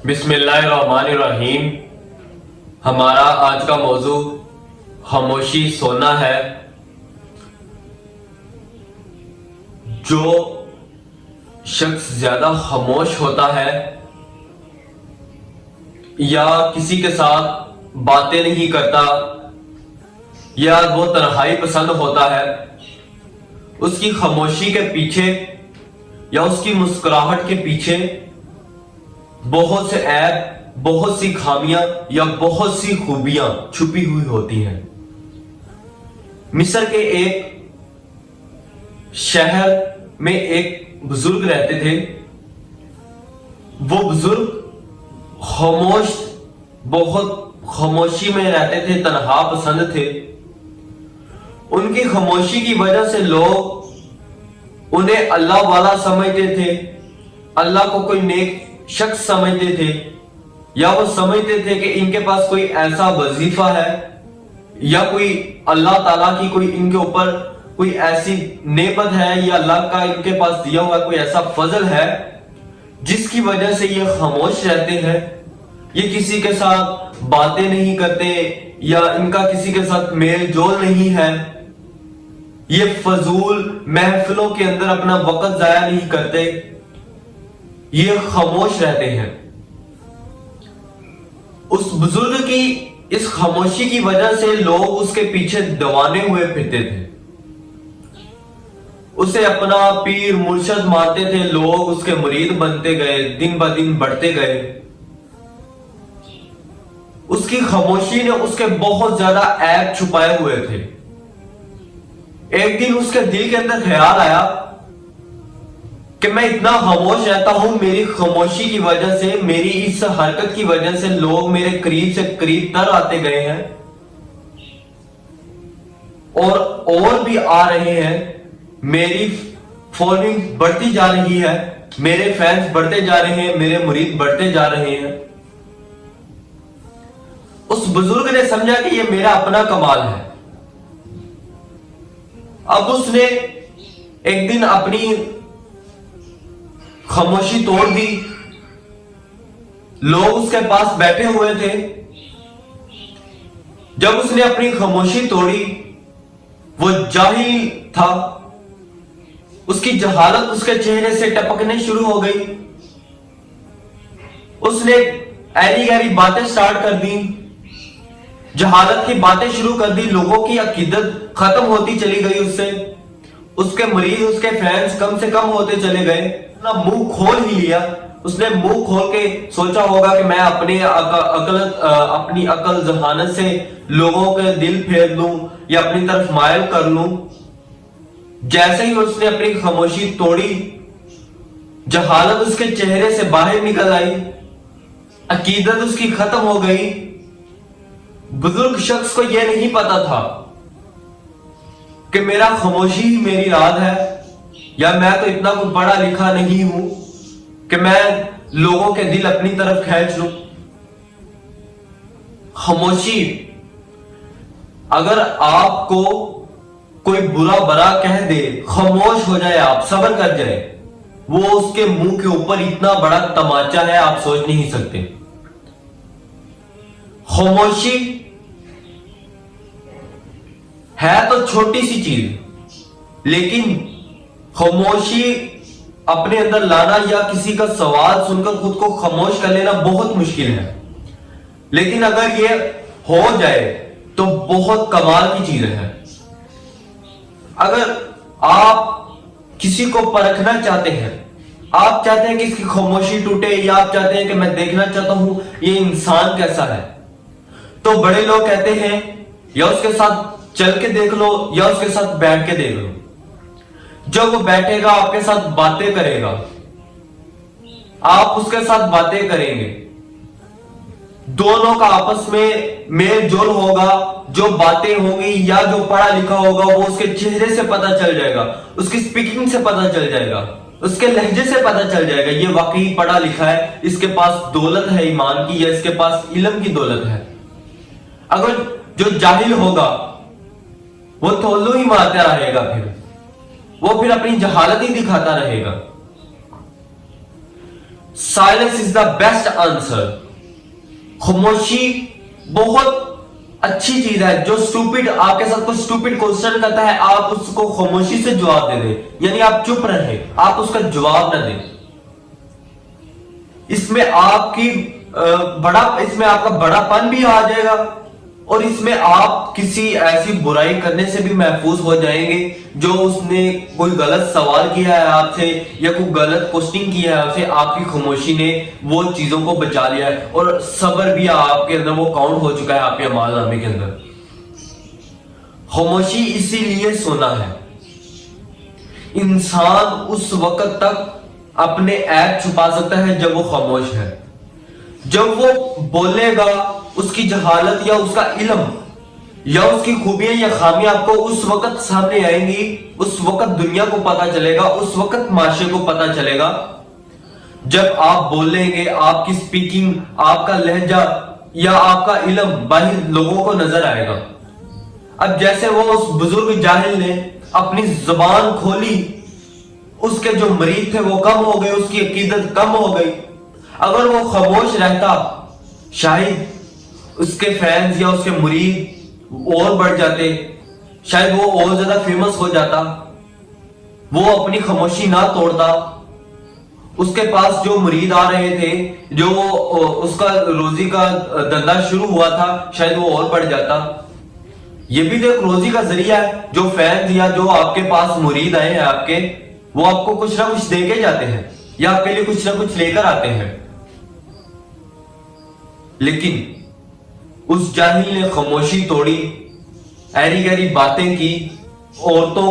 بسم اللہ الرحمن الرحیم۔ ہمارا آج کا موضوع خاموشی سونا ہے۔ جو شخص زیادہ خاموش ہوتا ہے یا کسی کے ساتھ باتیں نہیں کرتا یا وہ تنہائی پسند ہوتا ہے، اس کی خاموشی کے پیچھے یا اس کی مسکراہٹ کے پیچھے بہت سے عیب، بہت سی خامیاں یا بہت سی خوبیاں چھپی ہوئی ہوتی ہیں۔ مصر کے ایک شہر میں ایک بزرگ رہتے تھے۔ وہ بزرگ خاموش، بہت خاموشی میں رہتے تھے، تنہا پسند تھے۔ ان کی خاموشی کی وجہ سے لوگ انہیں اللہ والا سمجھتے تھے، اللہ کو کوئی نیک شخص سمجھتے تھے، یا وہ سمجھتے تھے کہ ان کے پاس کوئی ایسا وظیفہ ہے یا کوئی اللہ تعالیٰ کی کوئی ان کے اوپر کوئی ایسی نعمت ہے یا اللہ کا ان کے پاس دیا ہوا کوئی ایسا فضل ہے جس کی وجہ سے یہ خاموش رہتے ہیں، یہ کسی کے ساتھ باتیں نہیں کرتے یا ان کا کسی کے ساتھ میل جول نہیں ہے، یہ فضول محفلوں کے اندر اپنا وقت ضائع نہیں کرتے، یہ خاموش رہتے ہیں۔ اس بزرگ کی اس خاموشی کی وجہ سے لوگ اس کے پیچھے دیوانے ہوئے پھرتے تھے، اسے اپنا پیر مرشد مانتے تھے، لوگ اس کے مرید بنتے گئے، دن بہ دن بڑھتے گئے۔ اس کی خاموشی نے اس کے بہت زیادہ عیب چھپائے ہوئے تھے۔ ایک دن اس کے دل کے اندر خیال آیا کہ میں اتنا خاموش رہتا ہوں، میری خاموشی کی وجہ سے، میری اس حرکت کی وجہ سے لوگ میرے قریب سے قریب تر آتے گئے ہیں اور بھی آ رہے ہیں، میری فالوئنگ بڑھتی جا رہی ہے، میرے فینس بڑھتے جا رہے ہیں، میرے مرید بڑھتے جا رہے ہیں۔ اس بزرگ نے سمجھا کہ یہ میرا اپنا کمال ہے۔ اب اس نے ایک دن اپنی خاموشی توڑ دی، لوگ اس کے پاس بیٹھے ہوئے تھے۔ جب اس نے اپنی خاموشی توڑی، وہ جاہل تھا، اس کی جہالت اس کے چہرے سے ٹپکنے شروع ہو گئی۔ اس نے ایری گیری باتیں سٹارٹ کر دی، جہالت کی باتیں شروع کر دی، لوگوں کی عقیدت ختم ہوتی چلی گئی اس سے، اس کے مرید، اس کے فینس کم سے کم ہوتے چلے گئے۔ اپنا منہ کھول ہی لیا، اس نے منہ کھول کے سوچا ہوگا کہ میں اپنی عقل ذہانت سے لوگوں کے دل پھیر لوں یا اپنی طرف مائل کر لوں۔ جیسے ہی اس نے اپنی خاموشی توڑی، جہالت اس کے چہرے سے باہر نکل آئی، عقیدت اس کی ختم ہو گئی۔ بزرگ شخص کو یہ نہیں پتا تھا کہ میرا خاموشی ہی میری راز ہے، یا میں تو اتنا کچھ پڑھا لکھا نہیں ہوں کہ میں لوگوں کے دل اپنی طرف کھینچ لوں۔ خاموشی، اگر آپ کو کوئی برا برا کہہ دے، خاموش ہو جائے، آپ صبر کر جائے، وہ اس کے منہ کے اوپر اتنا بڑا تماچا ہے آپ سوچ نہیں سکتے۔ خاموشی ہے تو چھوٹی سی چیز، لیکن خاموشی اپنے اندر لانا یا کسی کا سوال سن کر خود کو خاموش کر لینا بہت مشکل ہے، لیکن اگر یہ ہو جائے تو بہت کمال کی چیز ہے۔ اگر آپ کسی کو پرکھنا چاہتے ہیں، آپ چاہتے ہیں کہ اس کی خاموشی ٹوٹے، یا آپ چاہتے ہیں کہ میں دیکھنا چاہتا ہوں یہ انسان کیسا ہے، تو بڑے لوگ کہتے ہیں یا اس کے ساتھ چل کے دیکھ لو یا اس کے ساتھ بیٹھ کے دیکھ لو۔ جب وہ بیٹھے گا آپ کے ساتھ باتیں کرے گا، آپ اس کے ساتھ باتیں کریں گے، دونوں کا آپس میں میل جول ہوگا، جو باتیں ہوں گی یا جو پڑھا لکھا ہوگا وہ اس کے چہرے سے پتہ چل جائے گا، اس کی سپیکنگ سے پتہ چل جائے گا، اس کے لہجے سے پتہ چل جائے گا یہ واقعی پڑھا لکھا ہے، اس کے پاس دولت ہے ایمان کی یا اس کے پاس علم کی دولت ہے۔ اگر جو جاہل ہوگا وہ تولو ہی مارتا رہے گا، پھر वो फिर अपनी जहालत ही दिखाता रहेगा। Silence is the best answer. खामोशी बहुत अच्छी चीज है। जो स्टूपिड आपके साथ कोई स्टूपिड क्वेश्चन करता है, आप उसको खामोशी से जवाब दे दें, यानी आप चुप रहे, आप उसका जवाब ना दें। इसमें आपका बड़ापन भी आ जाएगा और इसमें आप किसी ऐसी बुराई करने से भी महफूज हो जाएंगे। जो उसने कोई गलत सवाल किया है आपसे या कोई गलत क्वेश्चन किया है आपसे, आपकी खामोशी ने वो चीजों को बचा लिया है और सब्र भी आपके अंदर वो काउंट हो चुका है आपके अमालनामे के अंदर। खामोशी इसीलिए सोना है। इंसान उस वक्त तक अपने ऐब छुपा सकता है जब वो खामोश है। जब वो बोलेगा, उसकी जहालत या उसका इल्म या उसकी खूबियां या खामियां आपको उस वक्त सामने आएंगी, उस वक्त दुनिया को पता चलेगा, उस वक्त माशरे को पता चलेगा जब आप बोलेंगे। आपकी स्पीकिंग, आपका लहजा या आपका इल्म बाहर लोगों को नजर आएगा। अब जैसे वो उस बुजुर्ग जाहिल ने अपनी जुबान खोली, उसके जो मरीद थे वो कम हो गए, उसकी अकीदत कम हो गई। अगर वो खामोश रहता, शायद उसके फैंस या उसके मुरीद और बढ़ जाते, शायद वो और ज्यादा फेमस हो जाता। वो अपनी खामोशी ना तोड़ता, उसके पास जो मुरीद आ रहे थे, जो उसका रोजी का धंधा शुरू हुआ था, शायद वो और बढ़ जाता। ये भी तो एक रोजी का जरिया है। जो फैंस या जो आपके पास मुरीद आए हैं आपके, वो आपको कुछ ना कुछ दे के जाते हैं या आपके लिए कुछ ना कुछ लेकर आते हैं। लेकिन उस जाहिल ने खामोशी तोड़ी, ऐरी गैरी बातें की, औरतों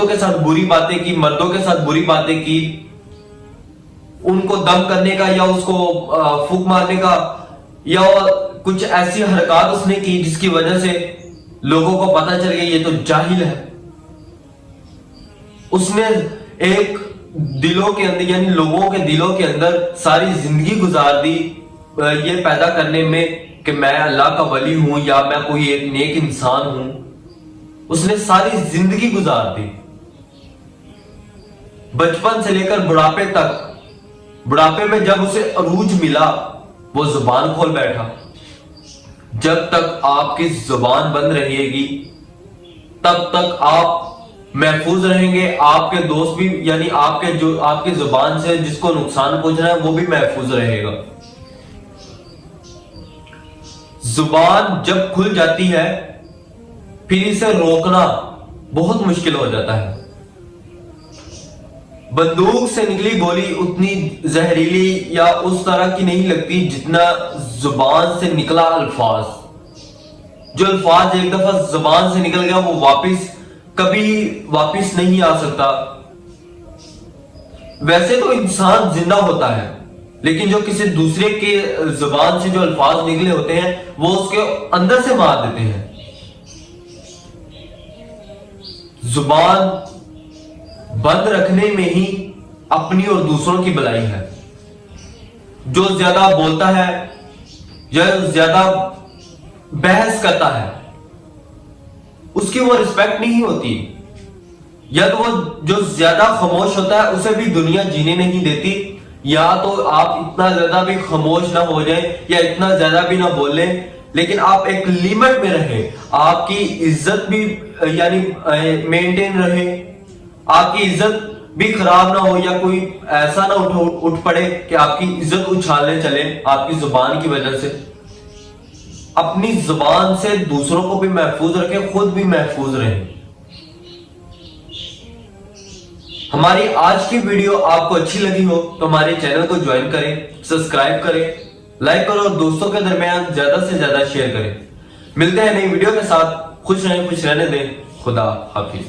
के साथ बुरी बातें की, मर्दों के साथ बुरी बातें की, उनको दम करने का या उसको फूंक मारने का या कुछ ऐसी हरकत उसने की जिसकी वजह से लोगों को पता चल गया ये तो जाहिल है। उसने एक दिलों के अंदर, यानी लोगों के दिलों के अंदर सारी जिंदगी गुजार दी ये पैदा करने में कि मैं अल्लाह का वली हूं या मैं कोई एक नेक इंसान हूं। उसने सारी जिंदगी गुजार दी, बचपन से लेकर बुढ़ापे तक। बुढ़ापे में जब उसे अरूज मिला, वो जुबान खोल बैठा। जब तक आपकी जुबान बंद रहेगी तब तक आप महफूज रहेंगे। आपके दोस्त भी, यानी आपके जुबान से जिसको नुकसान पहुंचना है वो भी महफूज रहेगा। जुबान जब खुल जाती है फिर इसे रोकना बहुत मुश्किल हो जाता है। बंदूक से निकली गोली उतनी जहरीली या उस तरह की नहीं लगती जितना जुबान से निकला अल्फाज। जो अल्फाज एक दफा जुबान से निकल गया वो कभी वापिस नहीं आ सकता। वैसे तो इंसान जिंदा होता है, लेकिन जो किसी दूसरे के जुबान से जो अल्फाज निकले होते हैं वो उसके अंदर से मार देते हैं। जुबान बंद रखने में ही अपनी और दूसरों की भलाई है। जो ज्यादा बोलता है या ज्यादा बहस करता है उसकी वो रिस्पेक्ट नहीं होती, या तो वो जो ज्यादा खामोश होता है उसे भी दुनिया जीने नहीं देती। या तो आप इतना ज्यादा भी खामोश ना हो जाए या इतना ज्यादा भी ना बोले, लेकिन आप एक लिमिट में रहे, आपकी इज्जत भी यानी मेंटेन रहे, आपकी इज्जत भी खराब ना हो या कोई ऐसा ना उठ पड़े कि आपकी इज्जत उछालने चले आपकी जुबान की वजह से। अपनी जुबान से दूसरों को भी महफूज रखें, खुद भी महफूज रहें। हमारी आज की वीडियो आपको अच्छी लगी हो तो हमारे चैनल को ज्वाइन करें, सब्सक्राइब करें, लाइक करो और दोस्तों के दरमियान ज्यादा से ज्यादा शेयर करें। मिलते हैं नई वीडियो के साथ। खुश रहें, खुश रहने दें। खुदा हाफिज।